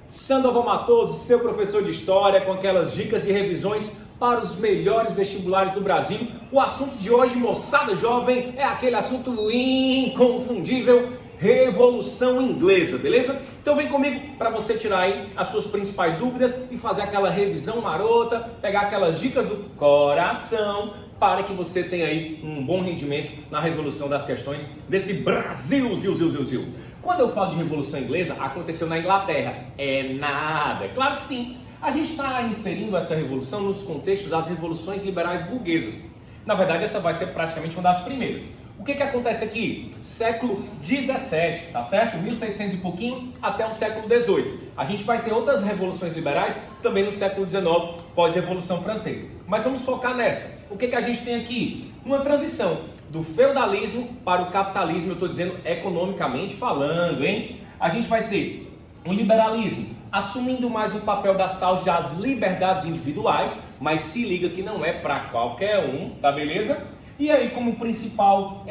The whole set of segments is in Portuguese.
Sandoval Matoso, seu professor de História, com aquelas dicas e revisões para os melhores vestibulares do Brasil. O assunto de hoje, moçada jovem, é aquele assunto inconfundível, Revolução Inglesa, beleza? Então vem comigo para você tirar aí as suas principais dúvidas e fazer aquela revisão marota, pegar aquelas dicas do coração, para que você tenha aí um bom rendimento na resolução das questões desse Brasil. Quando eu falo de Revolução Inglesa, aconteceu na Inglaterra. É nada. Claro que sim. A gente está inserindo essa revolução nos contextos das revoluções liberais burguesas. Na verdade, essa vai ser praticamente uma das primeiras. O que acontece aqui? Século 17, tá certo? 1600 e pouquinho até o século 18. A gente vai ter outras revoluções liberais também no século 19, pós-Revolução Francesa. Mas vamos focar nessa. O que a gente tem aqui? Uma transição do feudalismo para o capitalismo, eu estou dizendo economicamente falando, hein? A gente vai ter um liberalismo assumindo mais o papel das tais das liberdades individuais, mas se liga que não é para qualquer um, tá beleza? E aí, como principal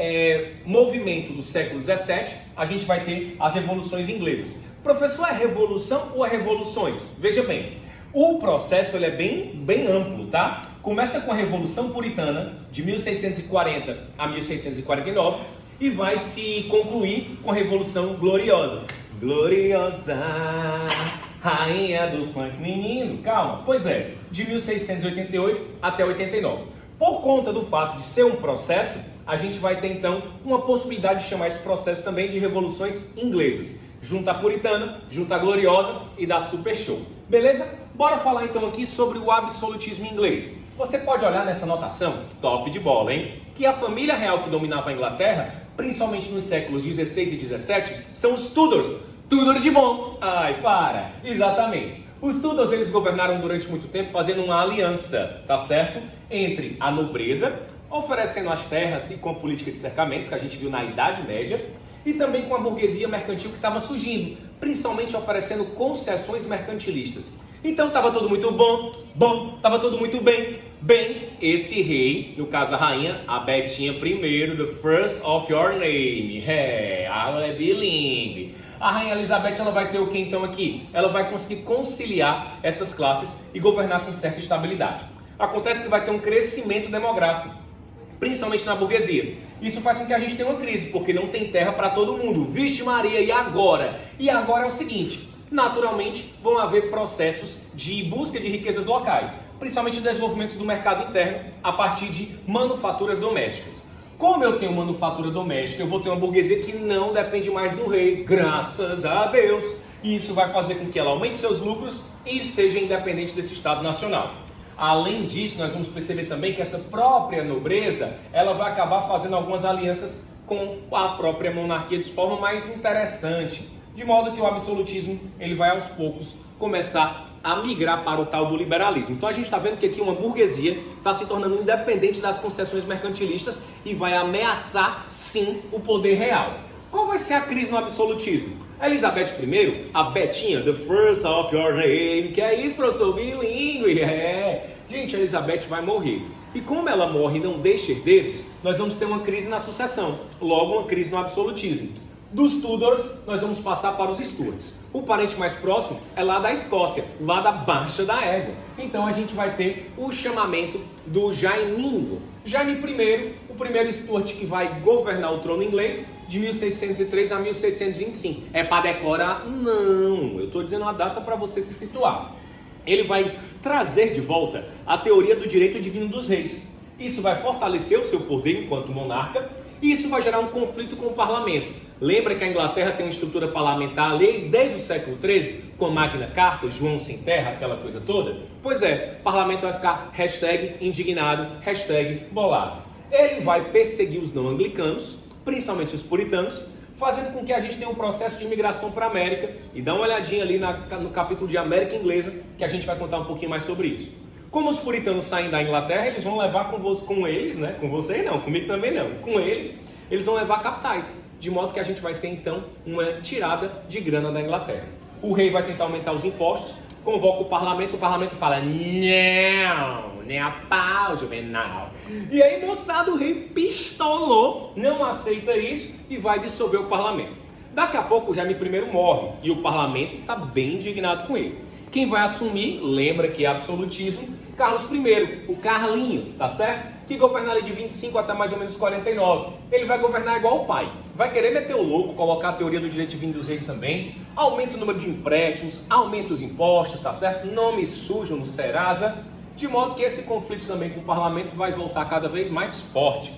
movimento do século XVII, a gente vai ter as revoluções inglesas. Professor, é revolução ou é revoluções? Veja bem, o processo ele é bem amplo, tá? Começa com a Revolução Puritana, de 1640 a 1649, e vai se concluir com a Revolução Gloriosa. Gloriosa, rainha do funk menino, calma. Pois é, de 1688 até 89. Por conta do fato de ser um processo, a gente vai ter então uma possibilidade de chamar esse processo também de revoluções inglesas. Junta a puritana, junta a gloriosa e dá super show. Beleza? Bora falar então aqui sobre o absolutismo inglês. Você pode olhar nessa anotação, top de bola, hein? Que a família real que dominava a Inglaterra, principalmente nos séculos 16 e 17, são os Tudors. Tudor de bom. Ai, para. Exatamente. Os Tudors, eles governaram durante muito tempo fazendo uma aliança, tá certo? Entre a nobreza, oferecendo as terras e com a política de cercamentos que a gente viu na Idade Média, e também com a burguesia mercantil que estava surgindo, principalmente oferecendo concessões mercantilistas. Então estava tudo muito bom, estava tudo muito bem. Esse rei, no caso a rainha, a Betinha I, the first of your name, ela é bilíngue. A rainha Elizabeth, ela vai ter o que então aqui? Ela vai conseguir conciliar essas classes e governar com certa estabilidade. Acontece que vai ter um crescimento demográfico, principalmente na burguesia. Isso faz com que a gente tenha uma crise, porque não tem terra para todo mundo. Vixe Maria, e agora? E agora é o seguinte, naturalmente vão haver processos de busca de riquezas locais, principalmente o desenvolvimento do mercado interno a partir de manufaturas domésticas. Como eu tenho manufatura doméstica, eu vou ter uma burguesia que não depende mais do rei, graças a Deus. E isso vai fazer com que ela aumente seus lucros e seja independente desse Estado nacional. Além disso, nós vamos perceber também que essa própria nobreza, ela vai acabar fazendo algumas alianças com a própria monarquia de forma mais interessante. De modo que o absolutismo, ele vai aos poucos começar a migrar para o tal do liberalismo. Então a gente está vendo que aqui uma burguesia está se tornando independente das concessões mercantilistas e vai ameaçar sim o poder real. Qual vai ser a crise no absolutismo? A Elizabeth I, a Betinha, the first of your name, que é isso, professor, bilíngue, Gente, a Elizabeth vai morrer. E como ela morre e não deixa herdeiros, nós vamos ter uma crise na sucessão, logo uma crise no absolutismo. Dos Tudors, nós vamos passar para os Stuarts. O parente mais próximo é lá da Escócia, lá da Baixa da Égua. Então a gente vai ter o chamamento do Jaiminho. Jaime I, o primeiro Stuart que vai governar o trono inglês de 1603 a 1625. É para decorar? Não, eu estou dizendo a data para você se situar. Ele vai trazer de volta a teoria do direito divino dos reis. Isso vai fortalecer o seu poder enquanto monarca e isso vai gerar um conflito com o parlamento. Lembra que a Inglaterra tem uma estrutura parlamentar ali desde o século XIII, com a Magna Carta, João sem terra, aquela coisa toda? Pois é, o parlamento vai ficar #indignado, #bolado. Ele vai perseguir os não anglicanos, principalmente os puritanos, fazendo com que a gente tenha um processo de imigração para a América. E dá uma olhadinha ali no capítulo de América Inglesa, que a gente vai contar um pouquinho mais sobre isso. Como os puritanos saem da Inglaterra, eles vão levar com eles, né? Com vocês não, comigo também não. Com eles vão levar capitais. De modo que a gente vai ter então uma tirada de grana da Inglaterra. O rei vai tentar aumentar os impostos, convoca o parlamento fala, não, nem a pau, Juvenal. E aí, moçada, o rei pistolou, não aceita isso e vai dissolver o parlamento. Daqui a pouco o Jaime I morre e o parlamento está bem indignado com ele. Quem vai assumir, lembra que é absolutismo, Carlos I, o Carlinhos, tá certo? Que governaria de 25 até mais ou menos 49. Ele vai governar igual o pai. Vai querer meter o louco, colocar a teoria do direito divino dos reis também, aumenta o número de empréstimos, aumenta os impostos, tá certo? Nome sujo no Serasa, de modo que esse conflito também com o parlamento vai voltar cada vez mais forte.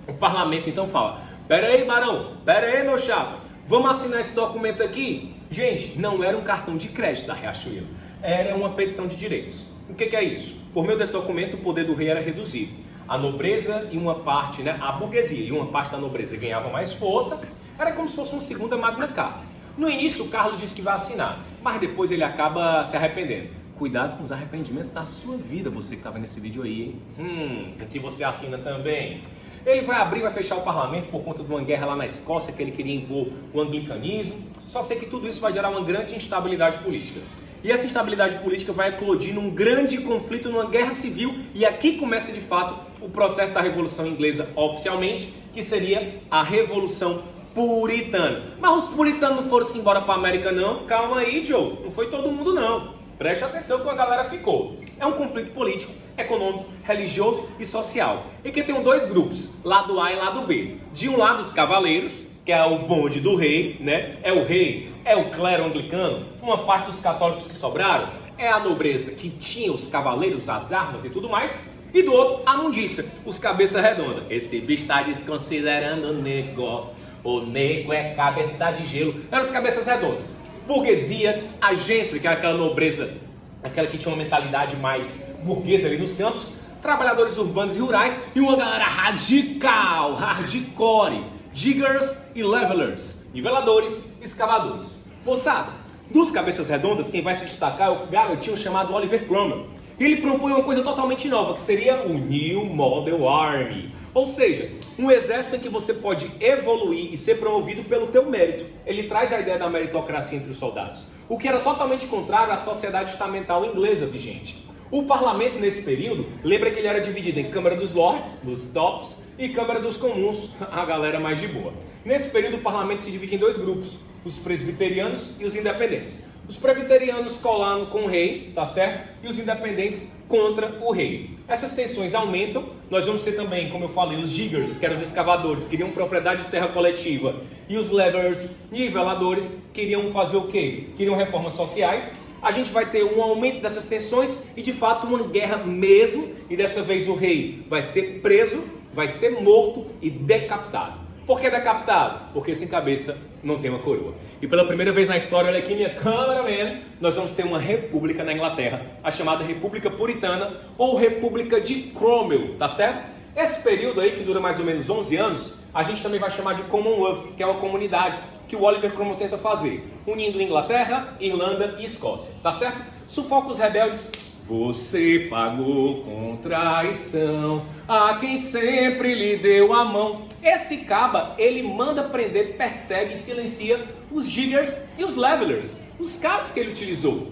O parlamento então fala: pera aí, barão, pera aí, meu chapa, vamos assinar esse documento aqui? Gente, não era um cartão de crédito da Riachuelo, era uma petição de direitos. O que é isso? Por meio desse documento, o poder do rei era reduzido. A nobreza e uma parte, a burguesia e uma parte da nobreza ganhava mais força, era como se fosse uma segunda Magna Carta. No início, o Carlos disse que vai assinar, mas depois ele acaba se arrependendo. Cuidado com os arrependimentos da sua vida, você que estava nesse vídeo aí, hein? O que você assina também. Ele vai abrir e vai fechar o parlamento por conta de uma guerra lá na Escócia, que ele queria impor o anglicanismo. Só sei que tudo isso vai gerar uma grande instabilidade política. E essa instabilidade política vai eclodir num grande conflito, numa guerra civil. E aqui começa de fato o processo da Revolução Inglesa oficialmente, que seria a Revolução Puritana. Mas os puritanos não foram-se embora para a América não? Calma aí, Joe, não foi todo mundo não. Preste atenção como a galera ficou. É um conflito político, econômico, religioso e social. E que tem dois grupos, lado A e lado B. De um lado, os cavaleiros, que é o bonde do rei, É o rei, é o clero anglicano, uma parte dos católicos que sobraram, é a nobreza que tinha os cavaleiros, as armas e tudo mais. E do outro, a mundiça, os cabeça redonda. Esse bicho está desconsiderando o nego. O nego é cabeça de gelo. Eram os cabeças redondas. Burguesia, a gente, que era aquela nobreza, aquela que tinha uma mentalidade mais burguesa ali nos campos, trabalhadores urbanos e rurais, e uma galera radical, hardcore, diggers e levelers, niveladores e escavadores. Moçada, dos cabeças redondas, quem vai se destacar é o garotinho chamado Oliver Cromwell. Ele propõe uma coisa totalmente nova, que seria o New Model Army. Ou seja, um exército em que você pode evoluir e ser promovido pelo teu mérito. Ele traz a ideia da meritocracia entre os soldados, o que era totalmente contrário à sociedade estamental inglesa vigente. O parlamento nesse período, lembra que ele era dividido em Câmara dos Lords, dos tops, e Câmara dos Comuns, a galera mais de boa. Nesse período o parlamento se divide em dois grupos, os presbiterianos e os independentes. Os presbiterianos colando com o rei, tá certo? E os independentes contra o rei. Essas tensões aumentam. Nós vamos ter também, como eu falei, os diggers, que eram os escavadores, queriam propriedade de terra coletiva. E os levelers, niveladores, queriam fazer o quê? Queriam reformas sociais. A gente vai ter um aumento dessas tensões e, de fato, uma guerra mesmo. E dessa vez o rei vai ser preso, vai ser morto e decapitado. Por que decapitado? Porque sem cabeça não tem uma coroa. E pela primeira vez na história, olha aqui minha cameraman, nós vamos ter uma república na Inglaterra, a chamada República Puritana ou República de Cromwell, tá certo? Esse período aí, que dura mais ou menos 11 anos, a gente também vai chamar de Commonwealth, que é uma comunidade que o Oliver Cromwell tenta fazer, unindo Inglaterra, Irlanda e Escócia, tá certo? Sufoca os rebeldes. Você pagou com traição a quem sempre lhe deu a mão. Esse caba, ele manda prender, persegue e silencia os diggers e os levelers, os caras que ele utilizou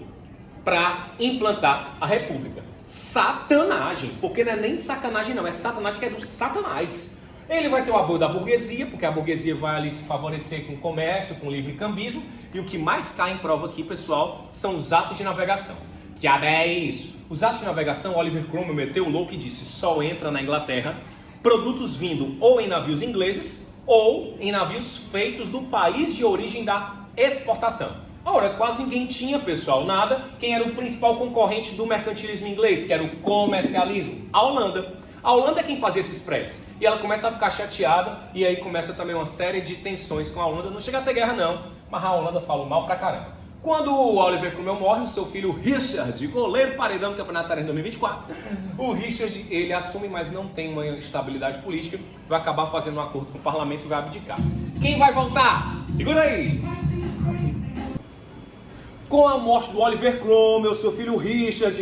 para implantar a república. Satanagem, porque não é nem sacanagem não, é satanagem que é do satanás. Ele vai ter o apoio da burguesia, porque a burguesia vai ali se favorecer com o comércio, com o livre cambismo, e o que mais cai em prova aqui, pessoal, são os atos de navegação. Diabo é isso. Os atos de navegação, Oliver Cromwell meteu o louco e disse: só entra na Inglaterra produtos vindo ou em navios ingleses ou em navios feitos do país de origem da exportação. Ora, quase ninguém tinha, pessoal, nada. Quem era o principal concorrente do mercantilismo inglês, que era o comercialismo? A Holanda. A Holanda é quem fazia esses fretes. E ela começa a ficar chateada e aí começa também uma série de tensões com a Holanda. Não chega a ter guerra não, mas a Holanda falou mal pra caramba. Quando o Oliver Cromwell morre, o seu filho Richard, goleiro paredão do Campeonato Cearense 2024, o Richard, ele assume, mas não tem uma estabilidade política, vai acabar fazendo um acordo com o parlamento e vai abdicar. Quem vai voltar? Segura aí! Com a morte do Oliver Cromwell, seu filho Richard,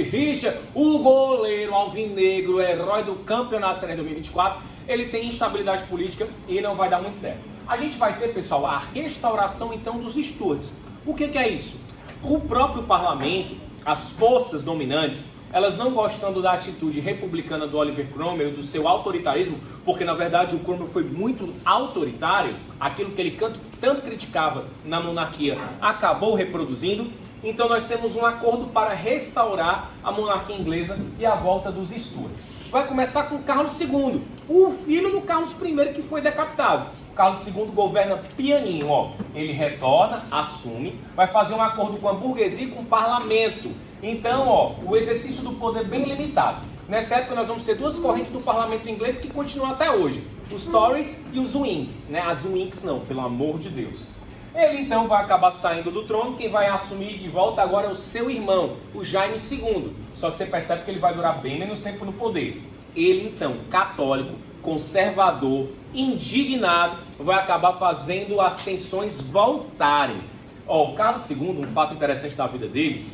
o goleiro alvinegro, herói do Campeonato Cearense 2024, ele tem instabilidade política e não vai dar muito certo. A gente vai ter, pessoal, a restauração então dos Stuarts. O que é isso? O próprio parlamento, as forças dominantes, elas não gostando da atitude republicana do Oliver Cromwell, do seu autoritarismo, porque na verdade o Cromwell foi muito autoritário, aquilo que ele tanto criticava na monarquia acabou reproduzindo. Então nós temos um acordo para restaurar a monarquia inglesa e a volta dos Stuarts. Vai começar com Carlos II, o filho do Carlos I que foi decapitado. Carlos II governa pianinho, ó. Ele retorna, assume, vai fazer um acordo com a burguesia e com o parlamento. Então, ó, o exercício do poder bem limitado. Nessa época nós vamos ter duas correntes do parlamento inglês que continuam até hoje. Os Tories e os Whigs, né? As Whigs não, pelo amor de Deus. Ele então vai acabar saindo do trono, quem vai assumir de volta agora é o seu irmão, o Jaime II. Só que você percebe que ele vai durar bem menos tempo no poder. Ele então, católico, conservador, indignado, vai acabar fazendo as tensões voltarem. Ó, o Carlos II, um fato interessante da vida dele,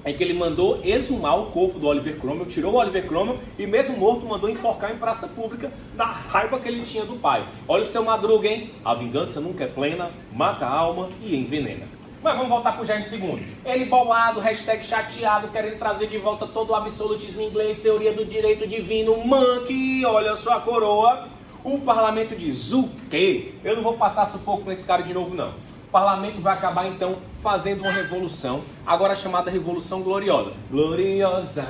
é que ele mandou exumar o corpo do Oliver Cromwell, tirou o Oliver Cromwell e mesmo morto mandou enforcar em praça pública da raiva que ele tinha do pai. Olha o seu Madruga, hein? A vingança nunca é plena, mata a alma e envenena. Mas vamos voltar para o Jaime II. Ele bolado, chateado, querendo trazer de volta todo o absolutismo inglês, teoria do direito divino, monkey, olha só a coroa. O parlamento diz, o quê? Eu não vou passar sufoco nesse cara de novo, não. O parlamento vai acabar, então, fazendo uma revolução, agora chamada Revolução Gloriosa. Gloriosa,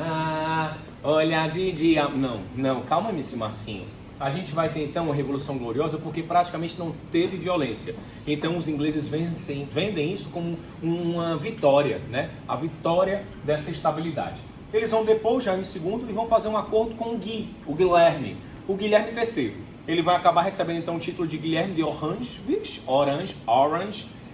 olha de dia... Não, calma, MC Marcinho. A gente vai ter, então, uma Revolução Gloriosa porque praticamente não teve violência. Então, os ingleses vendem isso como uma vitória, né? A vitória dessa estabilidade. Eles vão depor o Jaime II e vão fazer um acordo com o Guilherme III. Ele vai acabar recebendo então o título de Guilherme de Orange,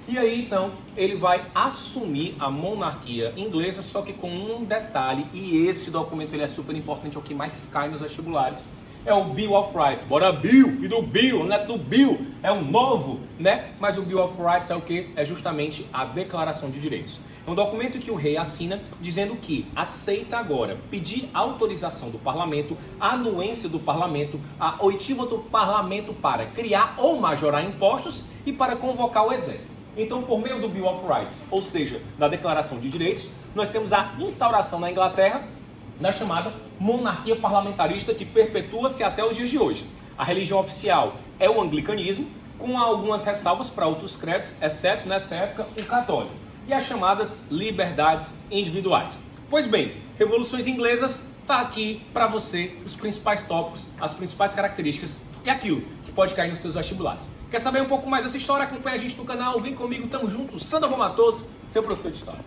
e aí então ele vai assumir a monarquia inglesa, só que com um detalhe, e esse documento ele é super importante, é o que mais cai nos vestibulares, é o Bill of Rights. Bora Bill, filho do Bill, neto do Bill, é o novo, né? Mas o Bill of Rights é o que? É justamente a Declaração de Direitos. É um documento que o rei assina dizendo que aceita agora pedir autorização do parlamento, a anuência do parlamento, a oitiva do parlamento para criar ou majorar impostos e para convocar o exército. Então, por meio do Bill of Rights, ou seja, da Declaração de Direitos, nós temos a instauração na Inglaterra da chamada monarquia parlamentarista que perpetua-se até os dias de hoje. A religião oficial é o anglicanismo, com algumas ressalvas para outros credos, exceto nessa época o católico. E as chamadas liberdades individuais. Pois bem, revoluções inglesas, tá aqui para você os principais tópicos, as principais características e aquilo que pode cair nos seus vestibulares. Quer saber um pouco mais dessa história? Acompanha a gente no canal, vem comigo, tamo junto, Sandro Matoso, seu professor de História.